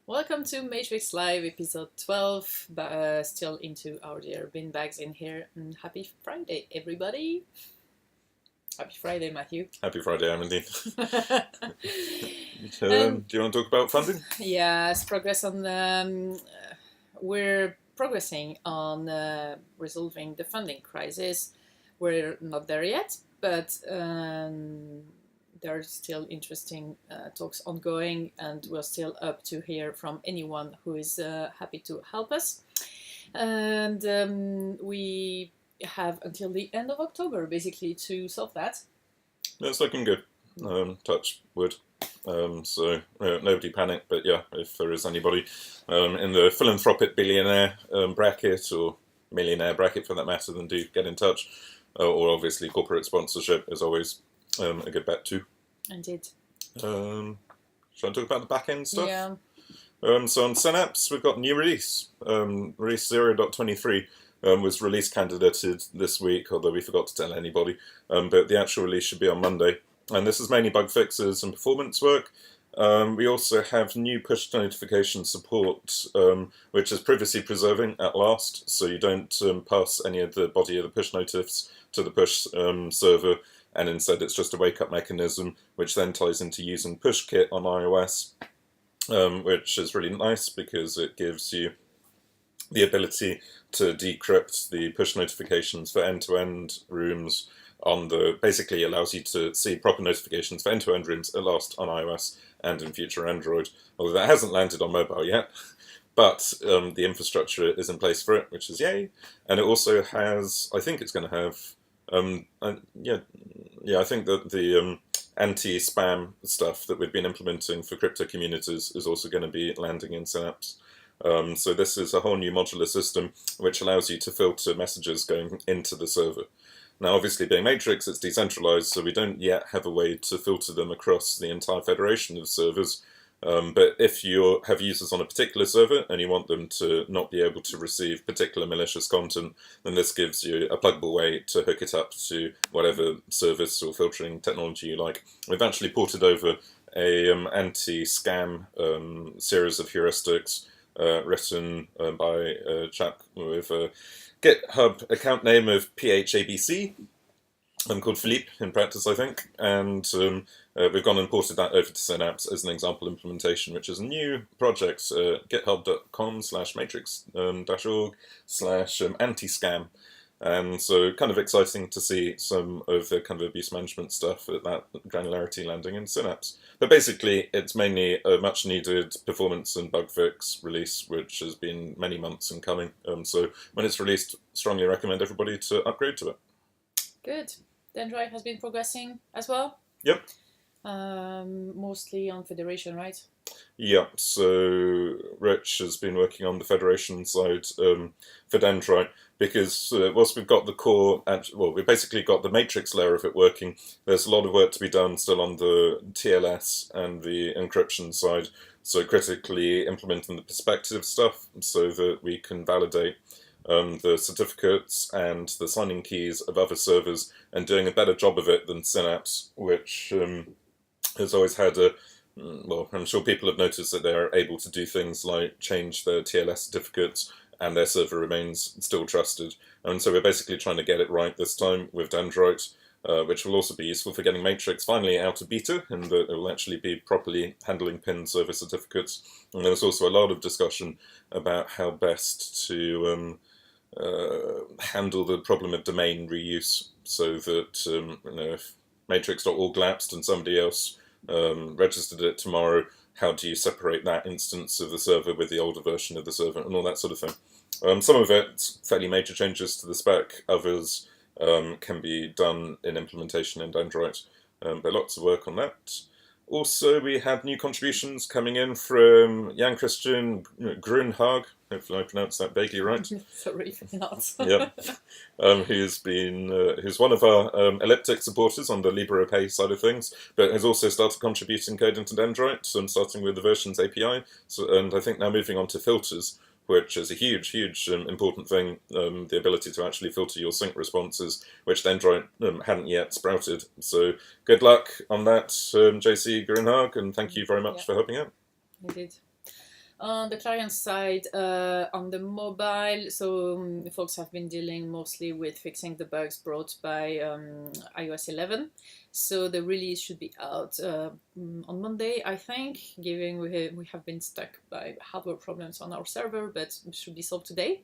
Welcome to Matrix Live episode 12, still into our dear bin bags in here. And happy Friday, everybody. Happy Friday, Matthew. Happy Friday, Amandine. Do you want to talk about funding? Yes, we're progressing on resolving the funding crisis. We're not there yet, but there are still interesting talks ongoing, and we're still up to hear from anyone who is happy to help us. And we have until the end of October, basically, to solve that. It's looking good. Touch wood. So nobody panic, but yeah, if there is anybody in the philanthropic billionaire bracket, or millionaire bracket for that matter, then do get in touch. Or obviously corporate sponsorship is always a good bet too. Indeed. Shall I talk about the back-end stuff? Yeah. So on Synapse, we've got a new release. Release 0.23 was release candidated this week, although we forgot to tell anybody. But the actual release should be on Monday. And this is mainly bug fixes and performance work. We also have new push notification support, which is privacy preserving at last, so you don't pass any of the body of the push notifs to the push server, and instead it's just a wake-up mechanism, which then ties into using PushKit on iOS, which is really nice because it gives you the ability to decrypt the push notifications for end-to-end rooms basically allows you to see proper notifications for end-to-end rooms at last on iOS and in future Android, although that hasn't landed on mobile yet. But the infrastructure is in place for it, which is yay. And it also has, I think it's going to have, I think that the anti-spam stuff that we've been implementing for cryptocommunities is also going to be landing in Synapse. So this is a whole new modular system which allows you to filter messages going into the server. Now, obviously, being Matrix, it's decentralized, so we don't yet have a way to filter them across the entire federation of servers. But if you have users on a particular server and you want them to not be able to receive particular malicious content, then this gives you a pluggable way to hook it up to whatever service or filtering technology you like. We've actually ported over a anti-scam series of heuristics written by a chap with a GitHub account name of PHABC. I'm called Philippe in practice, I think, and we've gone and ported that over to Synapse as an example implementation, which is a new project, github.com/matrix-org/antiscam. And so kind of exciting to see some of the kind of abuse management stuff at that granularity landing in Synapse. But basically, it's mainly a much needed performance and bug fix release, which has been many months in coming. So when it's released, strongly recommend everybody to upgrade to it. Good. Dendrite has been progressing as well? Yep. Mostly on Federation, right? Yeah, so Rich has been working on the Federation side for Dendrite, because whilst we've got the core, we've basically got the matrix layer of it working, there's a lot of work to be done still on the TLS and the encryption side, so critically implementing the perspective stuff so that we can validate the certificates and the signing keys of other servers, and doing a better job of it than Synapse, which has always had I'm sure people have noticed that they're able to do things like change their TLS certificates and their server remains still trusted. And so we're basically trying to get it right this time with Dendrite, which will also be useful for getting Matrix finally out of beta, and that it will actually be properly handling pinned server certificates. And there's also a lot of discussion about how best to handle the problem of domain reuse, so that if matrix.org lapsed and somebody else registered it tomorrow, how do you separate that instance of the server with the older version of the server and all that sort of thing. Some of it's fairly major changes to the spec, others can be done in implementation in Dendrite, but lots of work on that. Also, we had new contributions coming in from Jan Christian Gruenhage, hopefully I pronounced that vaguely right. Sorry if not. Yep. Who's one of our elliptic supporters on the Librem side of things, but has also started contributing code into Dendrite, starting with the versions API, and I think now moving on to filters, which is a huge, important thing, the ability to actually filter your sync responses, which Dendrite hadn't yet sprouted. So good luck on that, JC Gruenhage, and thank you very much for helping out. Indeed. On the client side, on the mobile, so folks have been dealing mostly with fixing the bugs brought by iOS 11. So the release should be out on Monday, I think, given we have been stuck by hardware problems on our server, but it should be solved today.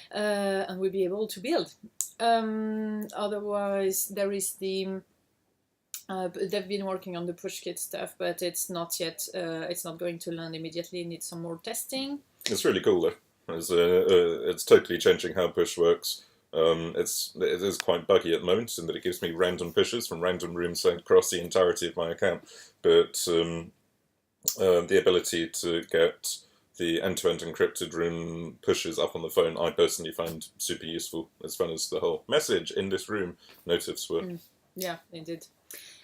And we'll be able to build. Otherwise, there is the... they've been working on the PushKit stuff, but it's not yet. It's not going to land immediately. It needs some more testing. It's really cool though. It's totally changing how push works. It is quite buggy at the moment in that it gives me random pushes from random rooms across the entirety of my account. But the ability to get the end-to-end encrypted room pushes up on the phone, I personally find super useful, as fun as the whole message in this room notifs were. Yeah, indeed.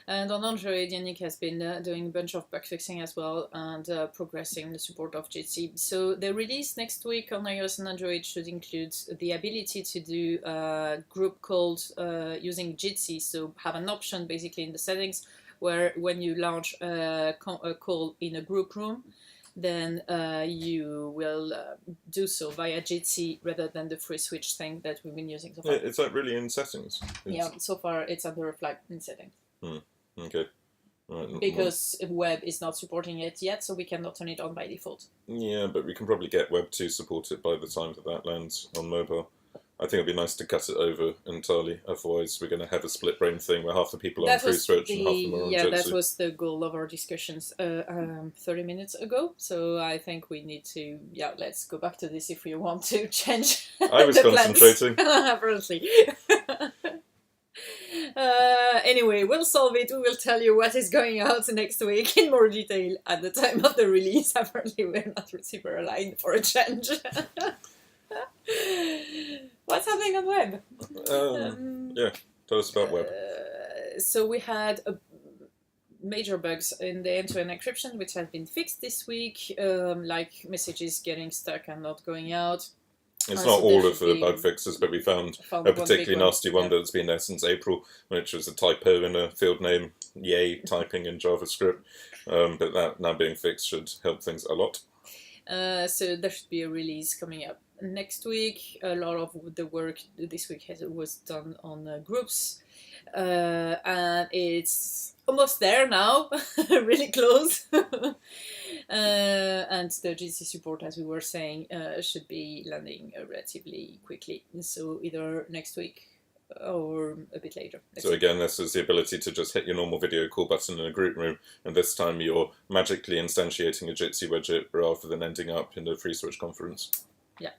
And on Android, Yannick has been doing a bunch of bug fixing as well and progressing the support of Jitsi. So the release next week on iOS and Android should include the ability to do group calls using Jitsi. So have an option basically in the settings where when you launch a call in a group room, then you will do so via Jitsi rather than the free switch thing that we've been using so far. It's like really in settings. Yeah, so far it's under a flag in settings. Okay. Right. Because web is not supporting it yet, so we cannot turn it on by default. Yeah, but we can probably get web to support it by the time that lands on mobile. I think it'd be nice to cut it over entirely, otherwise we're going to have a split brain thing where half the people are on free switch and half them are on Jitsi. That was the goal of our discussions 30 minutes ago, so I think we need to, let's go back to this if we want to change I was concentrating. Apparently. Anyway, we'll solve it. We will tell you what is going out next week in more detail at the time of the release. Apparently, we're not super aligned for a change. What's happening on web? Yeah, tell us about web. So we had major bugs in the end-to-end encryption, which have been fixed this week, like messages getting stuck and not going out. It's not all of the bug fixes, but we found a particularly nasty one that's been there since April, which was a typo in a field name, yay, typing in JavaScript. But that now being fixed should help things a lot. So there should be a release coming up next week. A lot of the work this week was done on groups. And it's almost there now, really close. And the Jitsi support, as we were saying, should be landing relatively quickly. So either next week or a bit later. So again, this is the ability to just hit your normal video call button in a group room, and this time you're magically instantiating a Jitsi widget rather than ending up in a free switch conference. Yeah.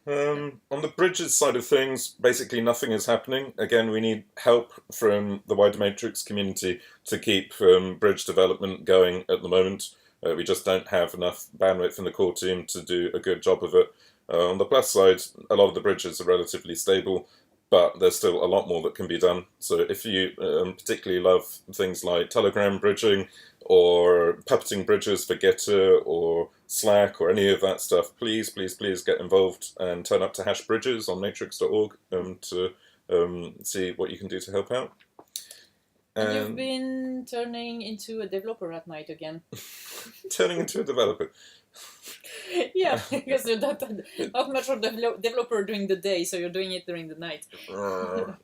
On the bridges side of things, basically nothing is happening. Again, we need help from the wider Matrix community to keep bridge development going at the moment. We just don't have enough bandwidth in the core team to do a good job of it. On the plus side, a lot of the bridges are relatively stable, but there's still a lot more that can be done. So if you particularly love things like Telegram bridging or puppeting bridges for Getter or Slack or any of that stuff, please, please, please get involved and turn up to hash bridges on matrix.org to see what you can do to help out. And you've been turning into a developer at night again. Turning into a developer. Yeah, because you're not much of a developer during the day, so you're doing it during the night.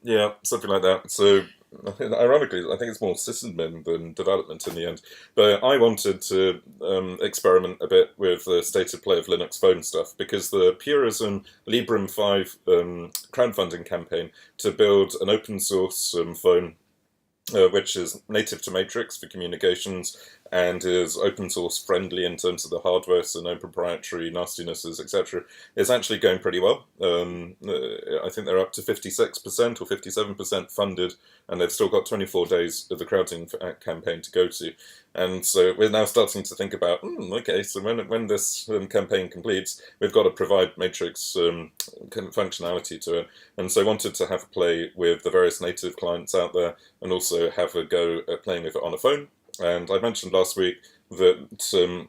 Yeah, something like that. So, ironically, I think it's more sysadmin than development in the end. But I wanted to experiment a bit with the state of play of Linux phone stuff, because the Purism Librem 5 crowdfunding campaign to build an open source phone which is native to Matrix for communications and is open source friendly in terms of the hardware, so no proprietary nastinesses, etc., is actually going pretty well. I think they're up to 56% or 57% funded, and they've still got 24 days of the crowding campaign to go to. And so we're now starting to think about, okay, so when this campaign completes, we've got to provide Matrix functionality to it. And so I wanted to have a play with the various native clients out there and also have a go at playing with it on a phone. And I mentioned last week that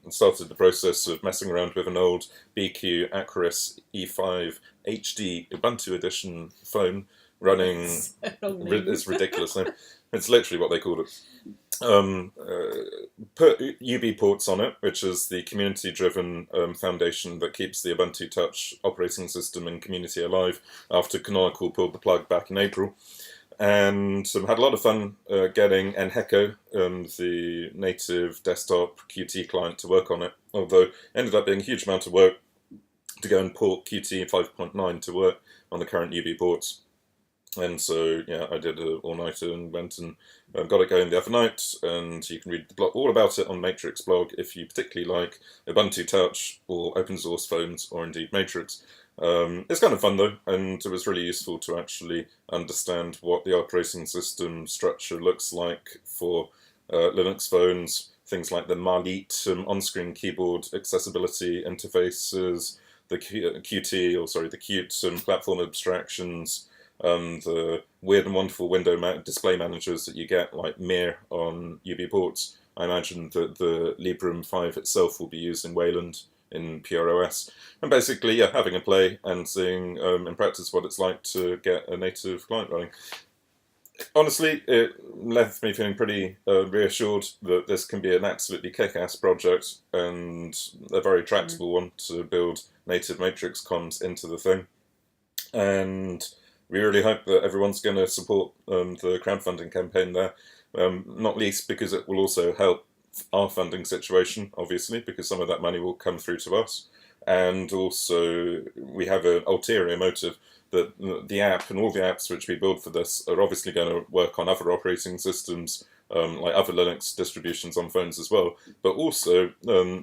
started the process of messing around with an old BQ Acris E5 HD Ubuntu edition phone running this ridiculous name. It's literally what they called it. put UB ports on it, which is the community-driven foundation that keeps the Ubuntu Touch operating system and community alive after Canonical pulled the plug back in April. And had a lot of fun getting Enheco, the native desktop Qt client, to work on it, although it ended up being a huge amount of work to go and port Qt 5.9 to work on the current UB ports. And so, yeah, I did an all-nighter and went and got it going the other night, and you can read the blog, all about it on Matrix blog if you particularly like Ubuntu Touch or open source phones or indeed Matrix. It's kind of fun though, and it was really useful to actually understand what the operating system structure looks like for Linux phones, things like the Malit on-screen keyboard accessibility interfaces, the Qt, or sorry, the Qt platform abstractions, the weird and wonderful window display managers that you get, like Mir on UB ports. I imagine that the Librem 5 itself will be used in Wayland in PureOS. And basically, yeah, having a play and seeing in practice what it's like to get a native client running. Honestly, it left me feeling pretty reassured that this can be an absolutely kick-ass project and a very tractable one to build native Matrix comms into the thing. And we really hope that everyone's going to support the crowdfunding campaign there, not least because it will also help our funding situation, obviously, because some of that money will come through to us. And also, we have an ulterior motive that the app and all the apps which we build for this are obviously going to work on other operating systems, like other Linux distributions on phones as well. But also,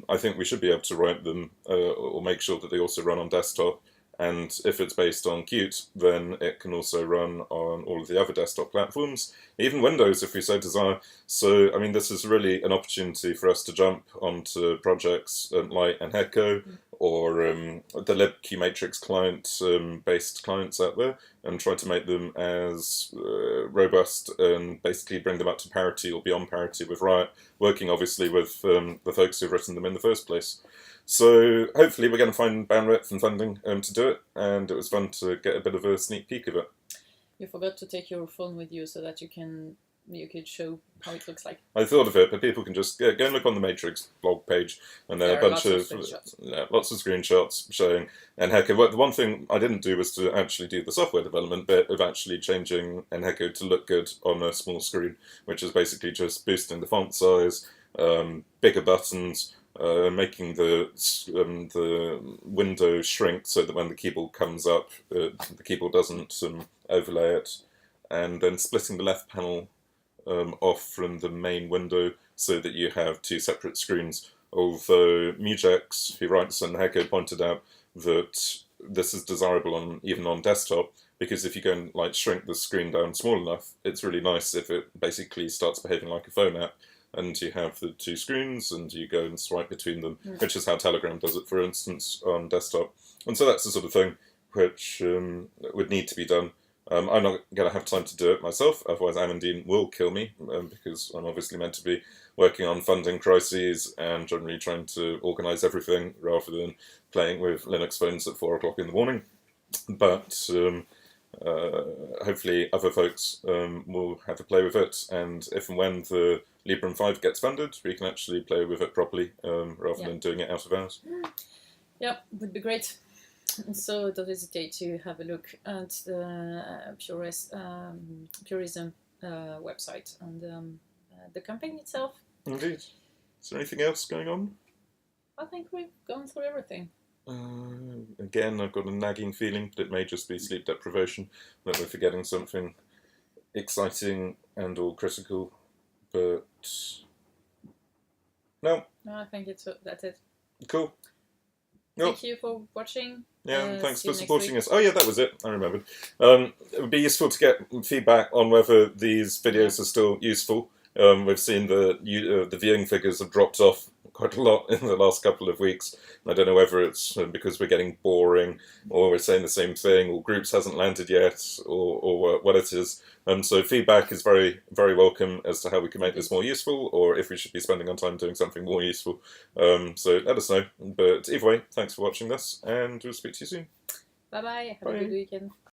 I think we should be able to write them or make sure that they also run on desktop. And if it's based on Qt, then it can also run on all of the other desktop platforms, even Windows if we so desire. So, I mean, this is really an opportunity for us to jump onto projects like Enheco or the libqmatrix client-based clients out there and try to make them as robust and basically bring them up to parity or beyond parity with Riot, working obviously with the folks who've written them in the first place. So hopefully we're going to find bandwidth and funding to do it, and it was fun to get a bit of a sneak peek of it. You forgot to take your phone with you so that you could show how it looks like. I thought of it, but people can just go and look on the Matrix blog page, and there are a bunch of lots of screenshots showing. Enheco. The one thing I didn't do was to actually do the software development bit of actually changing Enheco to look good on a small screen, which is basically just boosting the font size, bigger buttons. Making the window shrink so that when the keyboard comes up, the keyboard doesn't overlay it, and then splitting the left panel off from the main window so that you have two separate screens. Although Mujex, who writes on Enheco, pointed out that this is desirable even on desktop, because if you go and like shrink the screen down small enough, it's really nice if it basically starts behaving like a phone app. And you have the two screens, and you go and swipe between them, which is how Telegram does it, for instance, on desktop. And so that's the sort of thing which would need to be done. I'm not going to have time to do it myself, otherwise Amandine will kill me, because I'm obviously meant to be working on funding crises and generally trying to organise everything rather than playing with Linux phones at 4 o'clock in the morning. But hopefully other folks will have a play with it, and if and when the Librem 5 gets funded, we can actually play with it properly rather than doing it out of hours. Yeah, would be great. And so don't hesitate to have a look at the Purism website and the campaign itself. Indeed. Is there anything else going on? I think we've gone through everything. Again, I've got a nagging feeling that it may just be sleep deprivation, that we're forgetting something exciting and or critical, but no. No, I think that's it. Cool. Thank you for watching. Yeah, thanks for supporting us. Oh yeah, that was it. I remembered. It would be useful to get feedback on whether these videos are still useful. We've seen the viewing figures have dropped off quite a lot in the last couple of weeks. I don't know whether it's because we're getting boring, or we're saying the same thing, or Groups hasn't landed yet, or what it is. So feedback is very, very welcome as to how we can make this more useful, or if we should be spending our time doing something more useful. So let us know. But either way, thanks for watching this, and we'll speak to you soon. Bye-bye. Have a good weekend.